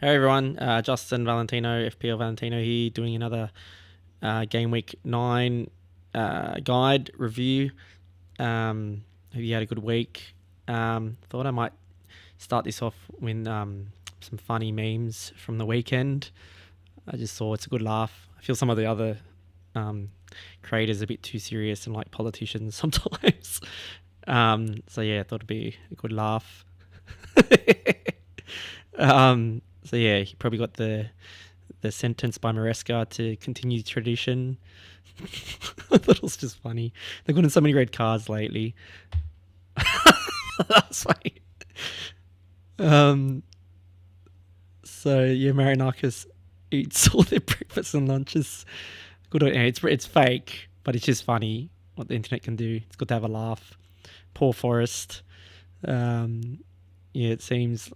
Hey everyone, Justin Valentino, FPL Valentino here, doing another Gameweek 9 guide review. Hope you had a good week. Thought I might start this off with some funny memes from the weekend. I just saw it's a good laugh. I feel some of the other creators are a bit too serious and like politicians sometimes. So yeah, I thought it'd be a good laugh. So yeah, he probably got the sentence by Maresca to continue the tradition. I thought it was just funny. They've gotten so many red cards lately. That's funny. Um, so yeah, Marinakis eats all their breakfasts and lunches. Good on it's fake, but it's just funny what the internet can do. It's good to have a laugh. Poor Forest. Um, yeah, it seems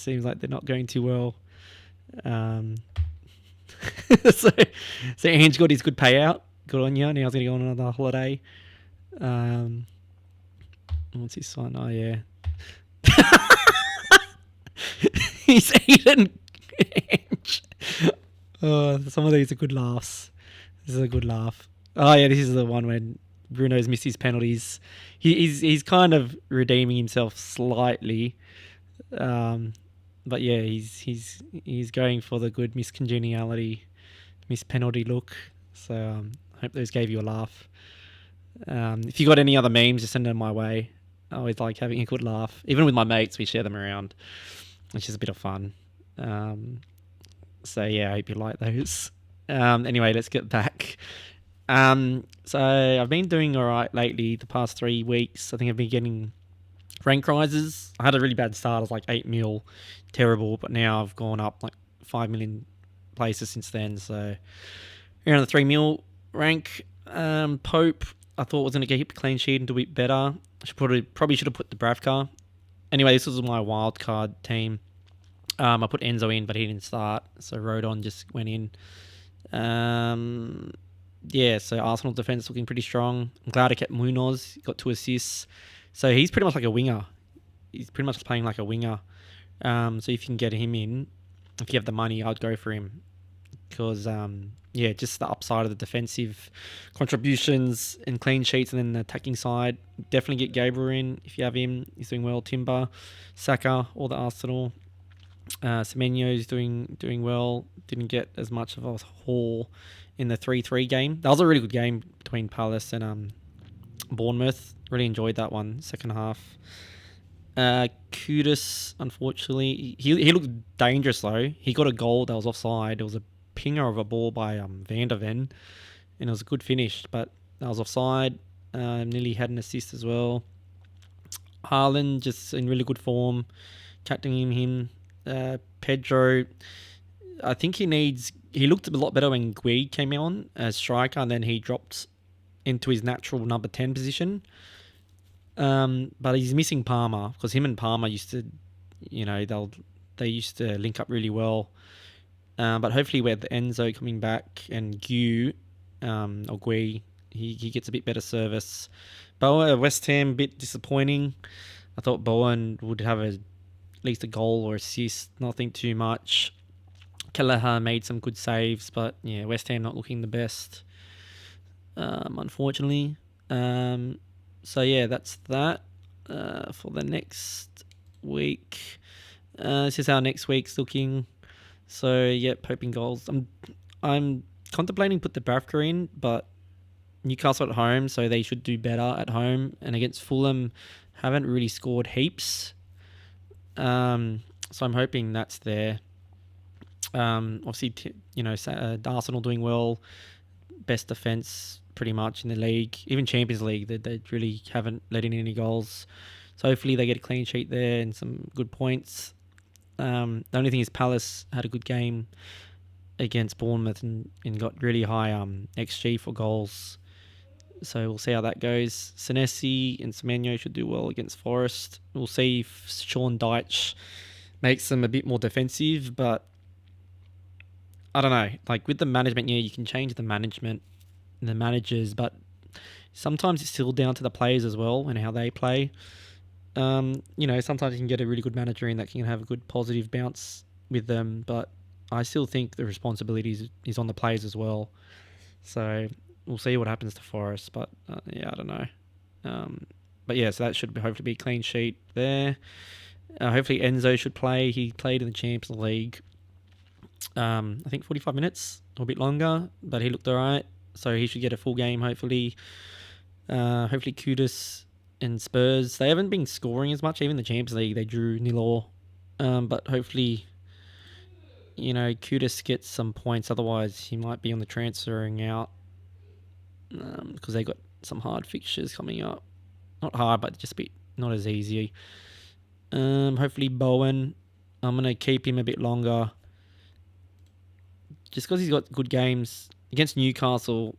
like they're not going too well. Um, so, so Ange got his good payout. Good on you. Now he's going to go on another holiday. Um, what's his one? Oh, yeah. He's eaten Ange. Oh, some of these are good laughs. This is a good laugh. Oh, yeah, this is the one when Bruno's missed his penalties. He's kind of redeeming himself slightly. But yeah, he's going for the good miscongeniality, miss penalty look. So I hope those gave you a laugh. If you got any other memes, just send them my way. I always like having a good laugh. Even with my mates, we share them around. It's just a bit of fun. So yeah, I hope you like those. Anyway, let's get back. So I've been doing all right lately. The past 3 weeks, I think I've been getting rank rises. I had a really bad start. I was like 8 mil, terrible. But now I've gone up like 5 million places since then. So around the 3 mil rank. Pope, I thought was going to keep a clean sheet and do a bit better. I probably should have put the Bravka. Anyway, this was my wild card team. I put Enzo in, but he didn't start. So Rodon just went in. Yeah, so Arsenal defense looking pretty strong. I'm glad I kept Munoz. Got 2 assists. So he's pretty much like a winger. He's pretty much playing like a winger. So if you can get him in, if you have the money, I'd go for him. Because, yeah, just the upside of the defensive contributions and clean sheets, and then the attacking side. Definitely get Gabriel in if you have him. He's doing well. Timber, Saka, all the Arsenal. Semenyo's doing well. Didn't get as much of a haul in the 3-3 game. That was a really good game between Palace and Bournemouth. Really enjoyed that one. Second half. Kudus, unfortunately, he looked dangerous though. He got a goal that was offside. It was a pinger of a ball by Van der Ven, and it was a good finish, but that was offside. Nearly had an assist as well. Haaland just in really good form. Captaining him. Pedro, I think he looked a lot better when Gui came on as striker, and then he dropped into his natural number 10 position. But he's missing Palmer, because him and Palmer used to, they used to link up really well. But hopefully with Enzo coming back and Gui, or Gui, he gets a bit better service. But West Ham, a bit disappointing. I thought Bowen would have at least a goal or assist, nothing too much. Kelleher made some good saves, but yeah, West Ham not looking the best, unfortunately. So yeah, that's that for the next week. This is how next week's looking. So yeah, Pope in goals. I'm contemplating put the Bravka in, but Newcastle at home, so they should do better at home. And against Fulham, haven't really scored heaps. So I'm hoping that's there. Obviously, Arsenal doing well, best defense pretty much in the league, even Champions League. They really haven't let in any goals. So hopefully they get a clean sheet there and some good points. The only thing is Palace had a good game against Bournemouth and got really high XG for goals. So we'll see how that goes. Senesi and Semenyo should do well against Forest. We'll see if Sean Dyche makes them a bit more defensive, but I don't know. Like with the management, yeah, you can change the management and the managers, but sometimes it's still down to the players as well and how they play. Sometimes you can get a really good manager in that can have a good positive bounce with them, but I still think the responsibility is on the players as well. So we'll see what happens to Forest, but yeah, I don't know. But yeah, so that should hopefully be a clean sheet there. Hopefully Enzo should play. He played in the Champions League. I think 45 minutes or a bit longer, but he looked alright. So he should get a full game. Hopefully, Kudus and Spurs. They haven't been scoring as much. Even the Champions League, they drew 0-0. But hopefully, Kudus gets some points. Otherwise, he might be on the transferring out because they got some hard fixtures coming up. Not hard, but just a bit not as easy. Hopefully Bowen, I'm gonna keep him a bit longer, just because he's got good games against Newcastle.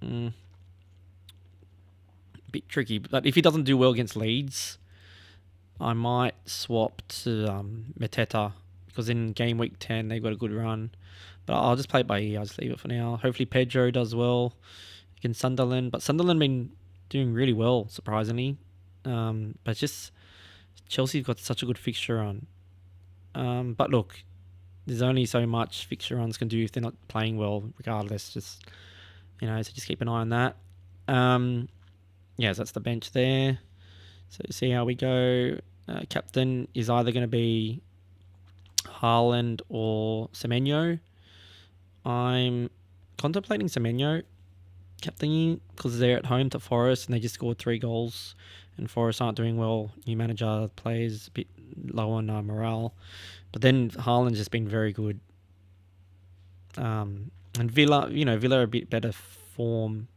A bit tricky, but if he doesn't do well against Leeds, I might swap to Mateta because in game week 10 they've got a good run. But I'll just play it by ear. I'll just leave it for now. Hopefully Pedro does well against Sunderland, but Sunderland been doing really well surprisingly. But it's just Chelsea's got such a good fixture on. But look, there's only so much fixture runs can do if they're not playing well. Regardless, so just keep an eye on that. So that's the bench there. So see how we go. Captain is either going to be Haaland or Semenyo. I'm contemplating Semenyo captaining because they're at home to Forest and they just scored 3 goals, and Forest aren't doing well. New manager plays a bit low on morale, but then Haaland's just been very good. And Villa, Villa are a bit better form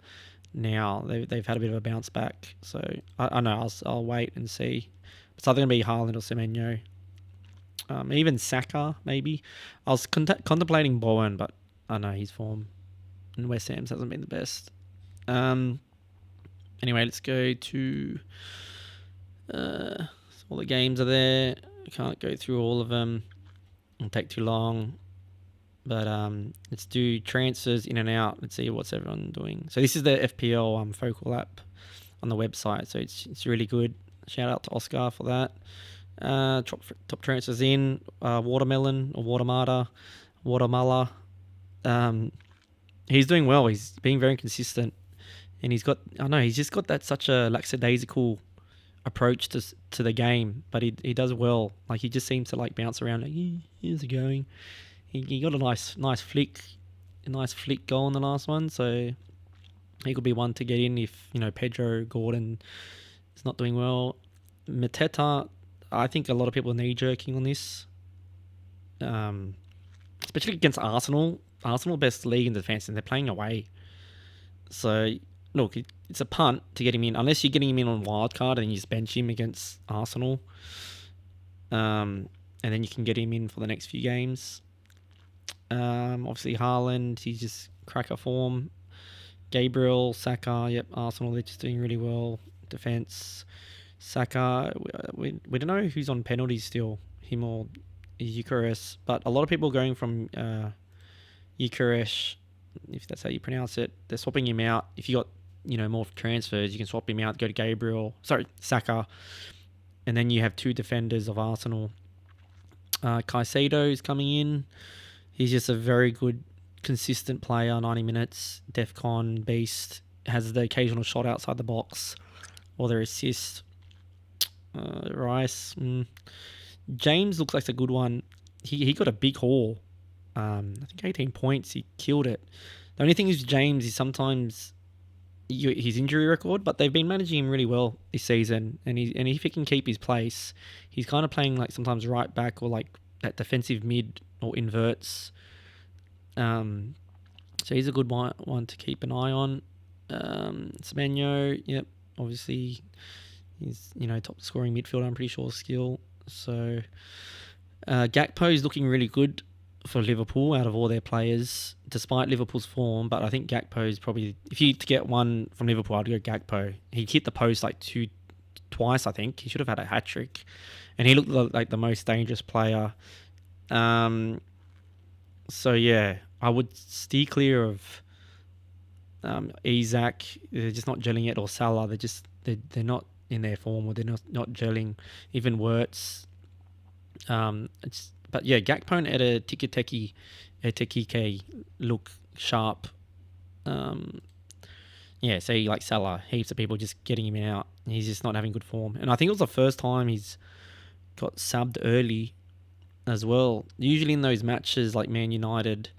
now. They've had a bit of a bounce back, so I know I'll wait and see. It's either going to be Haaland or Semenyo. Even Saka, maybe. I was contemplating Bowen, but I know his form in West Ham's hasn't been the best. Anyway, let's go to all the games are there. I can't go through all of them. It'll take too long. But let's do transfers in and out. Let's see what's everyone doing. So this is the FPL Focal app on the website. So it's really good. Shout out to Oscar for that. Top transfers in Watermelon or Watermala. He's doing well. He's being very consistent, and he's just got that such a lackadaisical approach to the game. But he does well. Like he just seems to like bounce around. Like here's it going. He got a nice flick goal in the last one. So he could be one to get in if Pedro Gordon is not doing well. Mateta, I think a lot of people are knee-jerking on this, especially against Arsenal. Arsenal best league in defence, and they're playing away. So, look, it's a punt to get him in, unless you're getting him in on wildcard and you just bench him against Arsenal. And then you can get him in for the next few games. Obviously, Haaland, he's just cracker form. Gabriel, Saka, Arsenal, they're just doing really well. Defence. Saka, we don't know who's on penalties still, him or Eucharist, but a lot of people going from Eucharist, if that's how you pronounce it, they're swapping him out. If you got more transfers, you can swap him out, go to Saka, and then you have 2 defenders of Arsenal. Caicedo is coming in. He's just a very good, consistent player. 90 minutes, DEFCON beast, has the occasional shot outside the box or their assist. Rice, James looks like a good one. He got a big haul. I think 18 points. He killed it. The only thing is James is sometimes his injury record, but they've been managing him really well this season. And if he can keep his place, he's kind of playing like sometimes right back or like that defensive mid or inverts. So he's a good one to keep an eye on. Semenyo, obviously. He's, top scoring midfielder, I'm pretty sure, skill. So, Gakpo is looking really good for Liverpool out of all their players, despite Liverpool's form. But I think Gakpo is probably, if you to get one from Liverpool, I'd go Gakpo. He hit the post like twice, I think. He should have had a hat-trick. And he looked like the most dangerous player. So, yeah, I would steer clear of Isaac. They're just not gelling it, or Salah. They're not in their form, or they're not gelling. Even Wirtz. But But yeah, Gakpo and Eda Tekike look sharp. Yeah, see, like Salah, heaps of people just getting him out. He's just not having good form. And I think it was the first time he's got subbed early as well. Usually in those matches like Man United,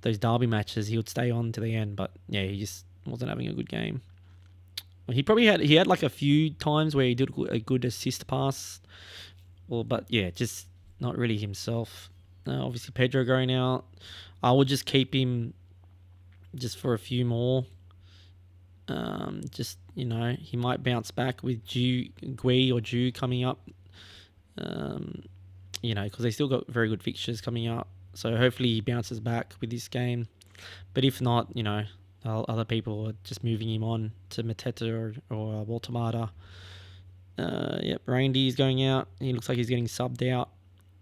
those derby matches, he would stay on to the end. But yeah, he just wasn't having a good game. He had like a few times where he did a good assist pass. Well, but yeah, just not really himself. Obviously, Pedro going out. I would just keep him just for a few more. Just, he might bounce back with Gui or Ju coming up. Because they still got very good fixtures coming up. So hopefully he bounces back with this game. But if not, other people are just moving him on to Mateta or Waltamata. Randy's going out. He looks like he's getting subbed out,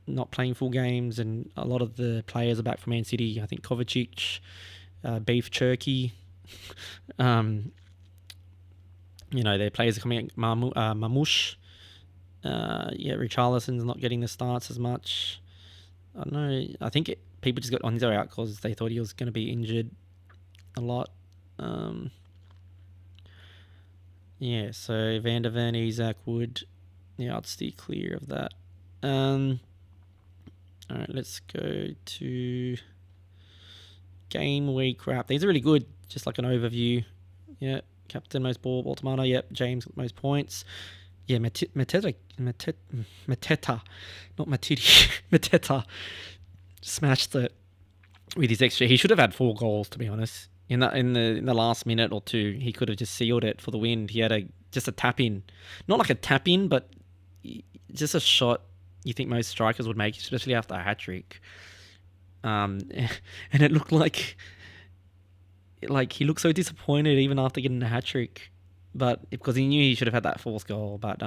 not playing full games, and a lot of the players are back from Man City. I think Kovacic, Beef Jerky. Their players are coming out. Mamouche. Richarlison's not getting the starts as much. I don't know. I think people just got Onzo out because they thought he was going to be injured a lot. So Van der Ven, Isaac, Wood. Yeah, I'd steer clear of that. Alright, let's go to Gameweek wrap. These are really good. Just like an overview. Yeah, captain most ball, Baltimore. Yep, James most points. Yeah, Mateta, not Matiti, Mateta smashed it with his extra. He should have had 4 goals, to be honest. In the last minute or two, he could have just sealed it for the win. He had just a tap in, not like a tap in, but just a shot you think most strikers would make, especially after a hat trick. And it looked like he looked so disappointed even after getting a hat trick. But because he knew he should have had that 4th goal. But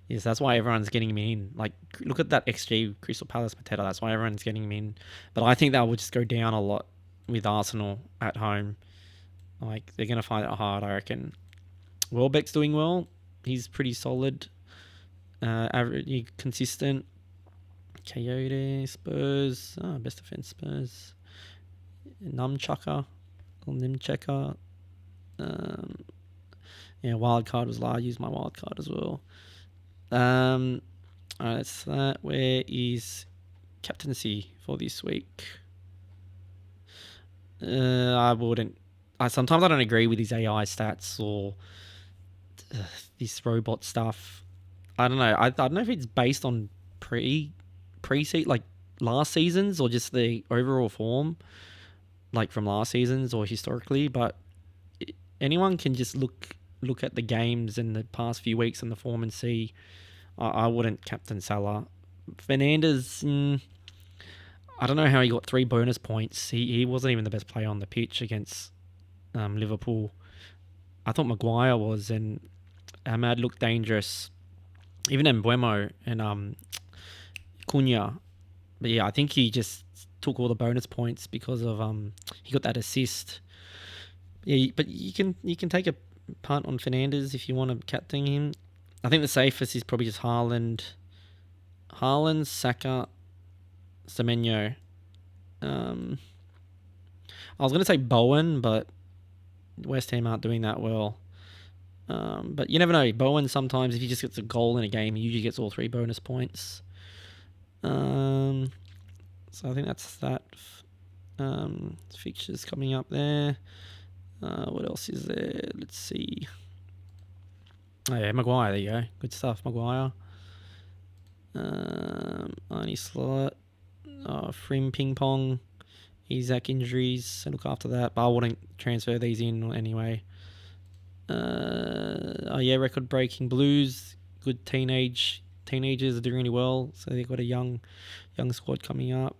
yes, that's why everyone's getting him in. Like, look at that XG, Crystal Palace Mateta. That's why everyone's getting him in. But I think that will just go down a lot with Arsenal at home. Like, they're going to find it hard, I reckon. Welbeck's doing well. He's pretty solid. Average, consistent. Coyote, Spurs. Best defense, Spurs. Numchecker. Wildcard was I used my wildcard as well. Alright, that's that. Where is captaincy for this week? I wouldn't. Sometimes I don't agree with his AI stats or this robot stuff. I don't know. I don't know if it's based on like last seasons or just the overall form, like from last seasons or historically. But anyone can just look at the games in the past few weeks and the form and see. I wouldn't captain Salah. Fernandes, I don't know how he got 3 bonus points. He wasn't even the best player on the pitch against Liverpool. I thought Maguire was, and Ahmad looked dangerous. Even Mbuemo and Cunha. But yeah, I think he just took all the bonus points because of he got that assist. Yeah, but you can take a punt on Fernandes if you want to captain him. I think the safest is probably just Haaland, Saka, Semenyo. I was going to say Bowen, but West Ham aren't doing that well. But you never know. Bowen, sometimes if he just gets a goal in a game, he usually gets all 3 bonus points. So I think that's that. Fixtures coming up there. What else is there? Let's see. Oh yeah, Maguire. There you go. Good stuff, Maguire. Arnie Slot. Frim Ping Pong. Isaac injuries. So look after that. But I wouldn't transfer these in anyway. Record breaking Blues. Good teenagers are doing really well. So they've got a young squad coming up.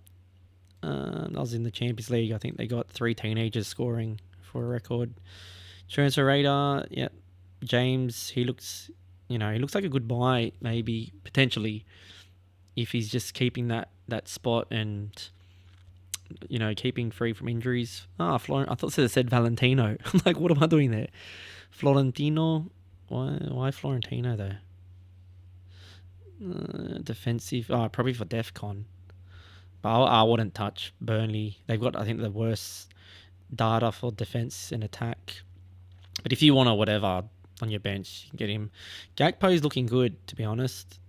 I was in the Champions League. I think they got 3 teenagers scoring for a record. Transfer radar. Yeah. James, he looks like a good buy, maybe, potentially, if he's just keeping that spot and, keeping free from injuries. Florent, I thought it said Valentino. I'm like, what am I doing there? Florentino? Why Florentino, though? Defensive. Probably for DEFCON. But I wouldn't touch Burnley. They've got, I think, the worst data for defense and attack. But if you want to whatever on your bench, you can get him. Gakpo's looking good, to be honest.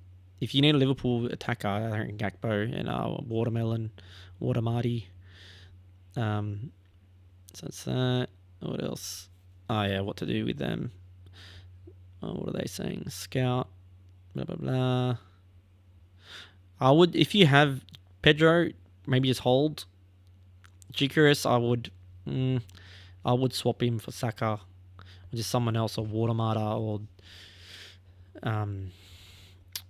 If you need a Liverpool attacker, I think Gakpo and Watermelon, Watermarty. So it's that. What else? Oh yeah, what to do with them? Oh, what are they saying? Scout. Blah blah blah. I would, if you have Pedro, maybe just hold. Gyökeres, I would swap him for Saka, or just someone else, or Watermata, or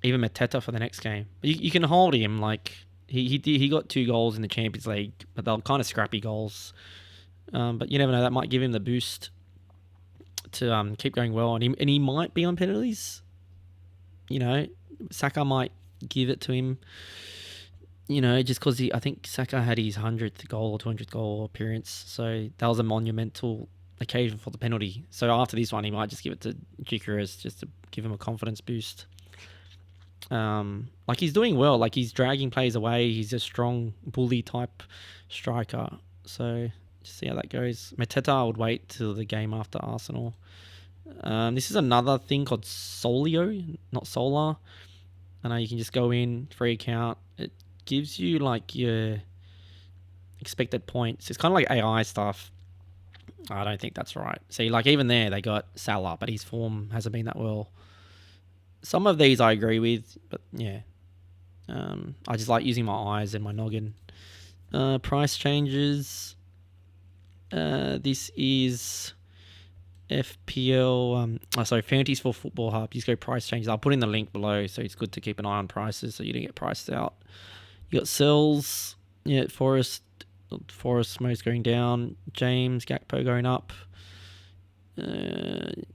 even Mateta for the next game. But you can hold him. Like he got 2 goals in the Champions League, but they're kind of scrappy goals. But you never know, that might give him the boost to keep going well, and he might be on penalties. You know, Saka might give it to him. You know, just because I think Saka had his 100th goal or 200th goal appearance, so that was a monumental occasion for the penalty. So after this one, he might just give it to Gyökeres just to give him a confidence boost. Like he's doing well. Like he's dragging players away. He's a strong bully type striker. So just see how that goes. Mateta, I would wait till the game after Arsenal. This is another thing called Solio, not Solar. I know you can just go in, free account. It gives you like your expected points. It's kind of like AI stuff. I don't think that's right. See, like even there, they got Salah, but his form hasn't been that well. Some of these I agree with, but yeah. I just like using my eyes and my noggin. Price changes. This is FPL. Fantasy for Football Hub. You just go price changes. I'll put in the link below, so it's good to keep an eye on prices so you don't get priced out. You got Sells. Yeah, Forest most going down. James, Gakpo going up.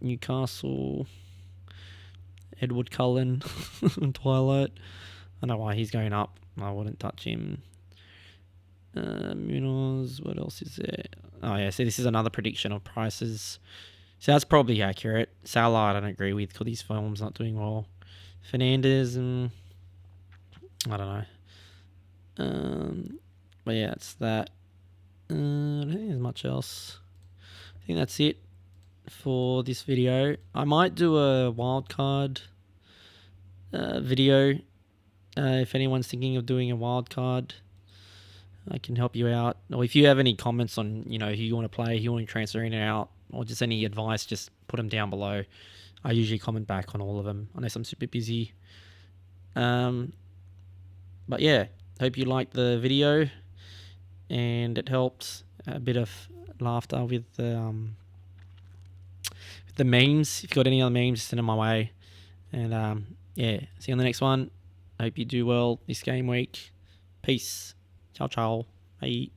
Newcastle. Edward Cullen. Twilight. I don't know why he's going up. I wouldn't touch him. Munoz. What else is there? Oh yeah, so this is another prediction of prices. So that's probably accurate. Salah, I don't agree with because his form's not doing well. Fernandez, I don't know. But yeah, it's that. I don't think there's much else. I think that's it for this video. I might do a wildcard video. If anyone's thinking of doing a wildcard, I can help you out. Or if you have any comments on, who you want to play, who you want to transfer in and out, or just any advice, just put them down below. I usually comment back on all of them, unless I'm super busy. But yeah, hope you liked the video, and it helped. A bit of laughter with the memes. If you've got any other memes, send them my way. And yeah, see you on the next one. Hope you do well this game week. Peace. Ciao, ciao. Bye.